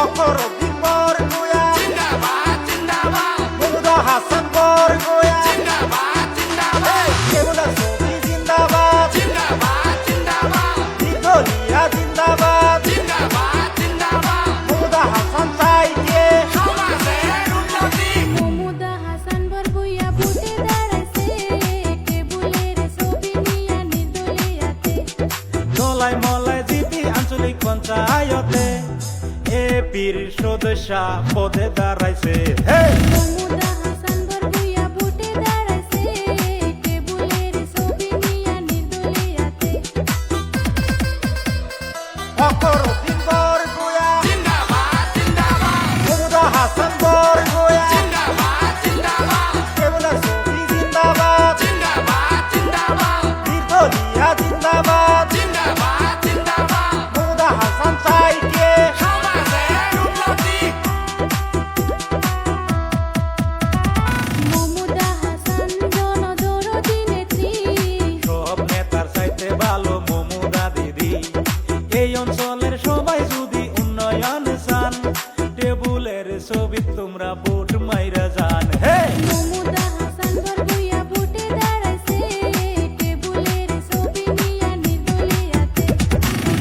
ফখরুদ্দিন বরগুয়া জিন্দাবাদ জিন্দাবাদ মমুদা হাসান বরগুয়া জিন্দাবাদ জিন্দাবাদ টেবুলার ছবি জিন্দাবাদ জিন্দাবাদ জিন্দাবাদ নির্দলীয় জিন্দাবাদ জিন্দাবাদ জিন্দাবাদ মমুদা হাসান চাইকে সমাজের উন্নতি মমুদা হাসান বরগুয়া ভোটে দাঁড়াইছে টেবুলের ছবি নিয়া নির্দলীয়াতে দলাই মলাই জিপি আঞ্চলিক পঞ্চায়েতে এপির সদস্য পদে দাঁড়াইছে মমুদা হাসান বরগুয়া ভোটে দাঁড়াইছে টেবুলের ছবি নিয়া নির্দলীয়াতে ফখরুদ্দিন বরগুয়া জিন্দাবাদ জিন্দাবাদ মমুদা হাসান বরগুয়া জিন্দাবাদ জিন্দাবাদ টেবুলার ছবি জিন্দাবাদ জিন্দাবাদ জিন্দাবাদ নির্দলীয় জিন্দাবাদ জিন্দাবাদ জিন্দাবাদ মমুদা হাসান চাইকে সমাজের উন্নতি মমুদা হাসান জনদরদি নেত্রী সব নেতার চাইতে ভালো মমুদা দিদি এই অঞ্চলের সবাই যদি উন্নয়ন চান টেবুলের ছবি তোমরা ভোট মাইরা যান মমুদা হাসান বরগুয়া ভোটে দাঁড়াইছে টেবুলের ছবি নিয়া নির্দলীয়াতে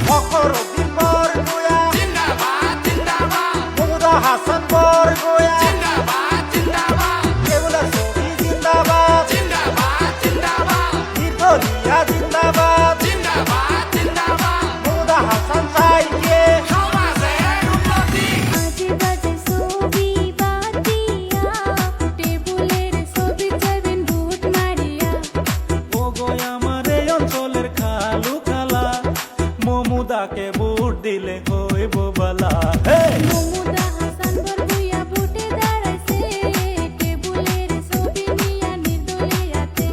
ফখরুদ্দিন বরগুয়া জিন্দাবাদ জিন্দাবাদ মমুদা হাসান বরগুয়া জিন্দাবাদ জিন্দাবাদ টেবুলার ছবি জিন্দাবাদ জিন্দাবাদ জিন্দাবাদ নির্দলীয় জিন্দাবাদ জিন্দাবাদ জিন্দাবাদ মমুদা হাসান চাইকে সমাজের উন্নতি আজি বাজে ছবি বাতিয়া টেবুলের ছবি যাবেন ভোট মারিয়া ও গো আমার এই অঞ্চলের খালু খালা মমুদাকে ভোট দিলে হইব বালা মমুদা হাসান বরগুয়া ভোটে দাঁড়াইছে টেবুলের ছবি নিয়া নির্দলীয়াতে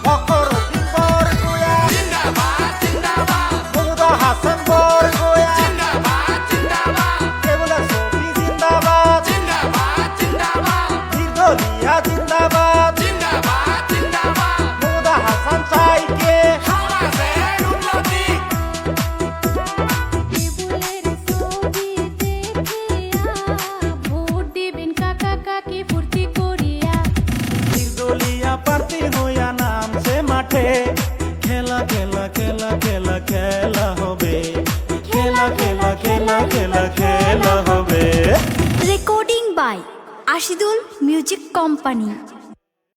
ফখরুদ্দিন বরগুয়া জিন্দাবাদ জিন্দাবাদ মমুদা হাসান বরগুয়া জিন্দাবাদ জিন্দাবাদ টেবুলার ছবি জিন্দাবাদ জিন্দাবাদ জিন্দাবাদ নির্দলীয় জিন্দাবাদ জিন্দাবাদ জিন্দাবাদ মমুদা হাসান চাইকে সমাজের উন্নতি টেবুলের ছবি দেখিয়া ভোট দিবেন কাকা কাকি ফুর্তি করিয়া নির্দলীয় প্রার্থী হইয়া নামছে মাঠে খেলা খেলা খেলা খেলা খেলা হবে খেলা খেলা খেলা খেলা খেলা হবে recording by Ashidul music company.